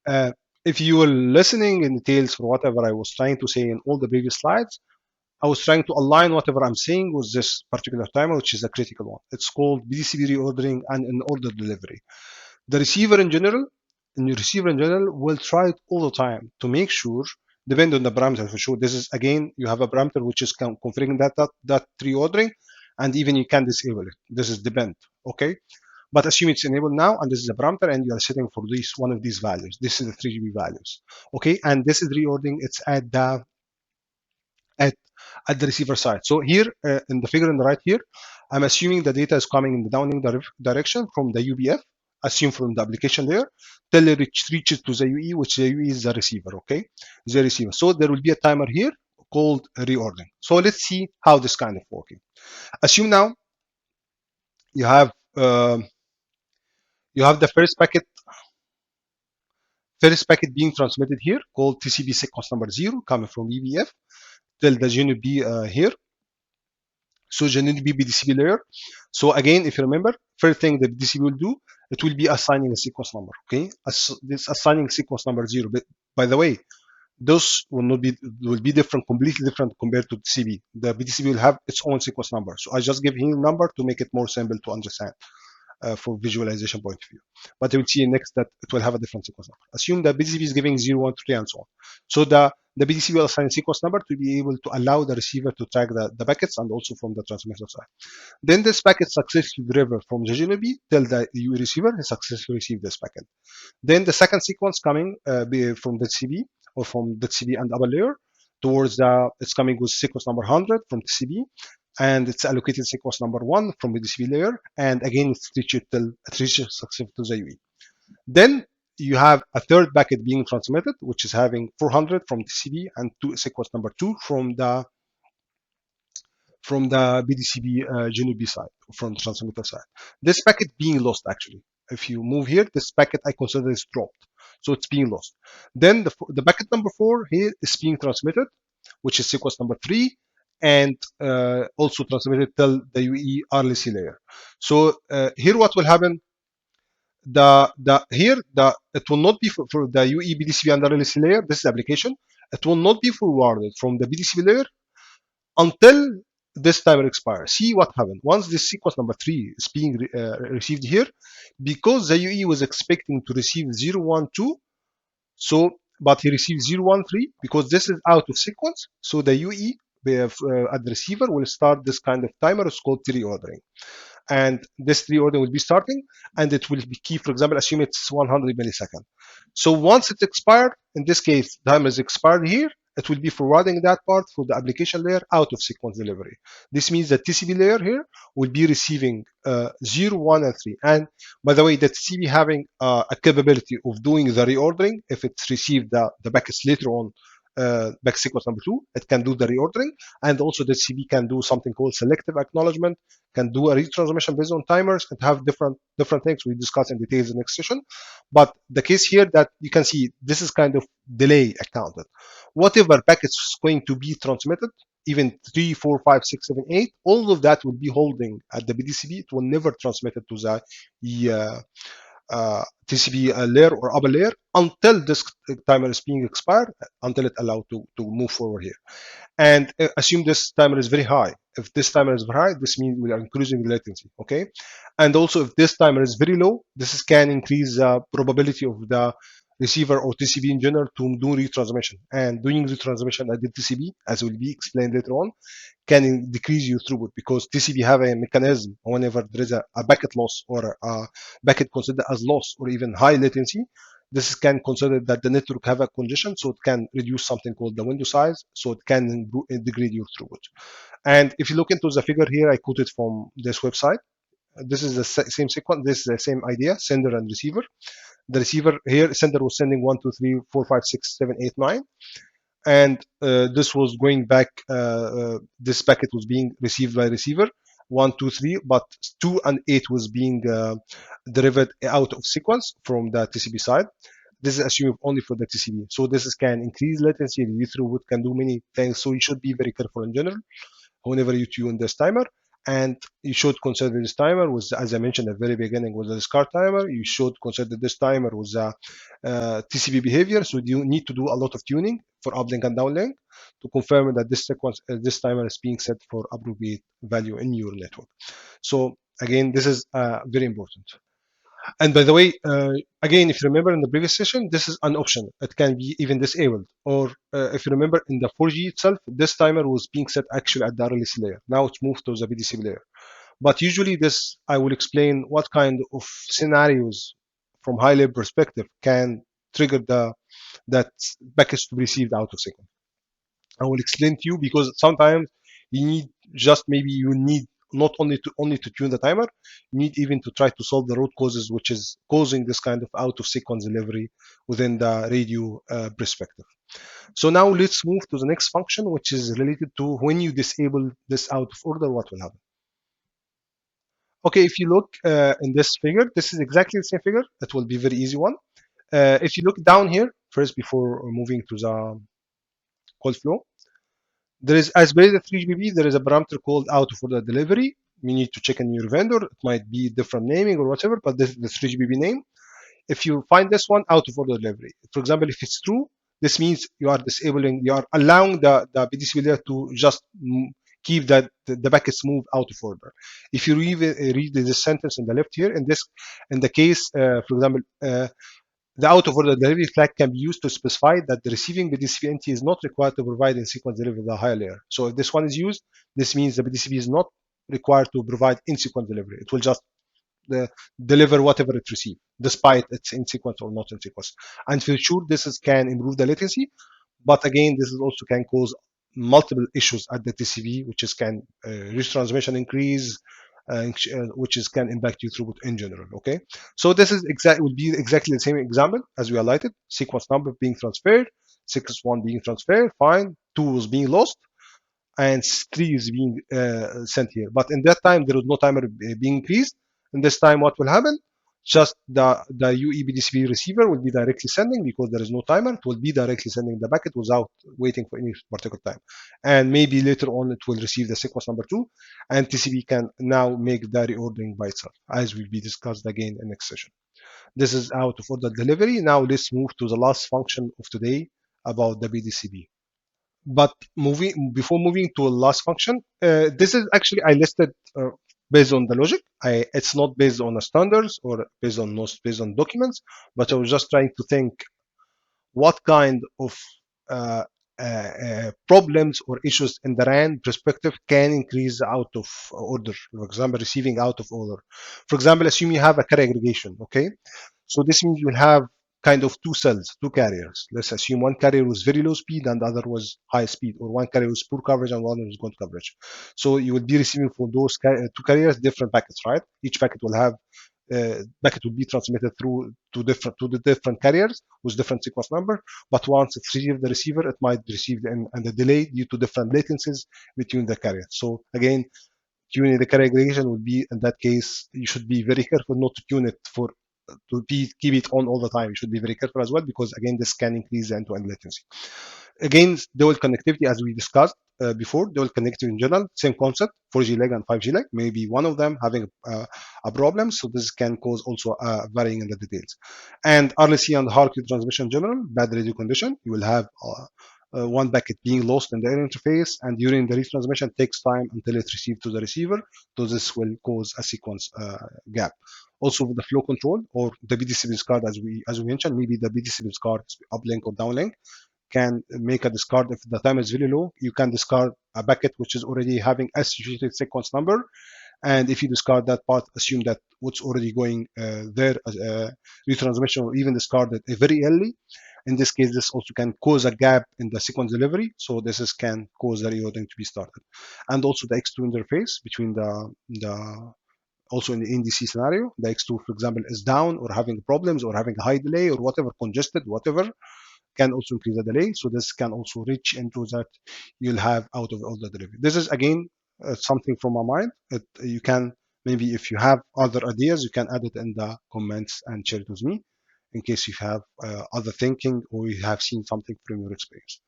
If you were listening in details for whatever I was trying to say in all the previous slides, I was trying to align whatever I'm saying with this particular timer, which is a critical one. It's called PDCP reordering and in order delivery. The receiver in general, will try it all the time to make sure, depending on the parameter for sure. This is again, you have a parameter which is configuring that reordering, and even you can disable it. This is depend, okay? But assume it's enabled now, and this is a parameter, and you are setting for this one of these values. This is the 3GB values, okay? And this is reordering. It's at at the receiver side. So here in the figure on the right here, I'm assuming the data is coming in the downlink direction from the UBF, assume from the application layer, till it reaches to the UE, which the UE is the receiver, okay? The receiver. So there will be a timer here called reordering. So let's see how this kind of working. Assume now you have the first packet being transmitted here called TCP sequence number 0 coming from UBF till the GNB here. So GNB PDCP layer. So again, if you remember, first thing the PDCP will do, it will be assigning a sequence number. Okay, this assigning sequence number 0. But by the way, those will be different, completely different compared to TCP. The PDCP will have its own sequence number. So I just give him a number to make it more simple to understand. For visualization point of view. But you will see next that it will have a different sequence number. Assume the PDCP is giving 0, 1, 3, and so on. So the PDCP will assign a sequence number to be able to allow the receiver to track the packets and also from the transmitter side. Then this packet successfully delivered from the GNB till the receiver has successfully received this packet. Then the second sequence coming from the TCP or from the TCP and upper layer towards it's coming with sequence number 100 from TCP, and it's allocated sequence number 1 from the DCP layer, and again it's reached till it reaches successfully to the UE. Then you have a third packet being transmitted, which is having 400 from TCP and sequence number 2 from the PDCP GNB side, from the transmitter side. This packet being lost actually. If you move here, this packet I consider is dropped, so it's being lost. Then the packet number 4 here is being transmitted, which is sequence number 3, and also transmitted till the UE RLC layer. So here what will happen, it will not be for the UE PDCP and RLC layer, this is the application, it will not be forwarded from the PDCP layer until this timer expires. See what happened. Once this sequence number 3 is being received here, because the UE was expecting to receive 012, so but he received 013 because this is out of sequence, so the UE at the receiver will start this kind of timer. It's called reordering, and this reordering will be starting, and it will be key. For example, assume it's 100 milliseconds. So once it's expired, in this case, timer is expired here. It will be forwarding that part for the application layer out of sequence delivery. This means that TCP layer here will be receiving 0, 1, and 3. And by the way, the TCP having a capability of doing the reordering if it's received the packets later on. Back sequence number 2, it can do the reordering, and also the TCP can do something called selective acknowledgement, can do a retransmission based on timers, and have different things we discuss in details in the next session. But the case here that you can see, this is kind of delay accounted. Whatever packets is going to be transmitted, even 3, 4, 5, 6, 7, 8, all of that will be holding at the PDCP. It will never transmit it to the TCP layer or upper layer until this timer is being expired, until it allowed to move forward here. And assume this timer is very high. If this timer is very high, this means we are increasing the latency, okay? And also if this timer is very low, this can increase the probability of the receiver or TCP in general to do retransmission. And doing retransmission at the TCP, as will be explained later on, can decrease your throughput, because TCP have a mechanism whenever there is a packet loss or a packet considered as loss or even high latency. This can consider that the network have a congestion, so it can reduce something called the window size, so it can degrade your throughput. And if you look into the figure here, I quoted from this website. This is the same sequence, this is the same idea, sender and receiver. The receiver here, sender was sending 1, 2, 3, 4, 5, 6, 7, 8, 9. And this was going back, this packet was being received by receiver 1, 2, 3, but 2 and 8 was being derived out of sequence from the TCP side. This is assumed only for the TCP. So this can increase latency, reduce throughput, can do many things. So you should be very careful in general whenever you tune this timer. and you should consider this timer with, as I mentioned at the very beginning, with the discard timer. You should consider this timer with the TCP behavior. So you need to do a lot of tuning for uplink and downlink to confirm that this sequence, this timer is being set for appropriate value in your network. So again, this is very important. And by the way, again, if you remember in the previous session, this is an option. It can be even disabled. Or if you remember in the 4G itself, this timer was being set actually at the RLC layer. Now it's moved to the PDCP layer. But usually this, I will explain what kind of scenarios from high level perspective can trigger that package to be received out of sequence. I will explain to you because sometimes you need just maybe you need not only to tune the timer, you need even to try to solve the root causes which is causing this kind of out of sequence delivery within the radio perspective. So now let's move to the next function, which is related to when you disable this out of order, what will happen. Okay, if you look in this figure, this is exactly the same figure. It will be a very easy one. If you look down here first before moving to the call flow, there is, as per the 3GPP, there is a parameter called out of order delivery. You need to check in your vendor. It might be different naming or whatever, but this is the 3GPP name. If you find this one, out of order delivery. For example, if it's true, this means you are disabling, you are allowing the PDCP layer to just keep the packets move out of order. If you read this sentence in the left here, in the case, for example, the out of order delivery flag can be used to specify that the receiving PDCP entity is not required to provide in sequence delivery of the higher layer. So if this one is used, this means the PDCP is not required to provide in sequence delivery. It will just deliver whatever it receives, despite it's in sequence or not in sequence. And for sure, can improve the latency, but again, this is also can cause multiple issues at the TCP, which is can retransmission increase, which is can impact your throughput in general. Okay, so this is would be exactly the same example as we highlighted. Sequence number being transferred, sequence 1 being transferred, fine. 2 is being lost, and 3 is being sent here. But in that time, there was no timer being increased. And this time, what will happen? Just the UE BDCP receiver will be directly sending because there is no timer. It will be directly sending the packet without waiting for any particular time. And maybe later on, it will receive the sequence number 2, and TCP can now make the reordering by itself, as will be discussed again in next session. This is out of order delivery. Now let's move to the last function of today about the BDCP. But before moving to a last function, this is actually I listed based on the logic. It's not based on the standards or based on documents, but I was just trying to think what kind of problems or issues in the RAN perspective can increase out of order. For example, receiving out of order. For example, assume you have a carrier aggregation. Okay, so this means you will have kind of two cells, two carriers. Let's assume one carrier was very low speed and the other was high speed, or one carrier was poor coverage and one was good coverage. So you will be receiving for those two carriers different packets, right? Each packet will have packet will be transmitted through to the different carriers with different sequence number. But once it's received the receiver, it might be received and the delay due to different latencies between the carriers. So again, tuning the carrier aggregation would be in that case you should be very careful not to tune it for keep it on all the time. You should be very careful as well because again this can increase the end-to-end latency. Again, dual connectivity as we discussed before, dual connectivity in general, same concept, 4G leg and 5G leg, maybe one of them having a problem, so this can cause also varying in the details. And RLC and hard transmission in general, bad radio condition, you will have one packet being lost in the air interface, and during the retransmission takes time until it's received to the receiver, so this will cause a sequence gap. Also with the flow control or the BDCP discard, as we mentioned, maybe the BDCP discard uplink or downlink can make a discard if the time is very low. You can discard a packet which is already having associated sequence number, and if you discard that part, assume that what's already going there as retransmission, or even discard it very early. In this case, this also can cause a gap in the sequence delivery, so this can cause the reordering to be started. And also the X2 interface between the also in the NDC scenario, the X2, for example, is down or having problems or having a high delay or whatever, congested, whatever, can also increase the delay. So this can also reach into that you'll have out of order delivery. This is again something from my mind. You can maybe if you have other ideas, you can add it in the comments and share it with me in case you have other thinking or you have seen something from your experience.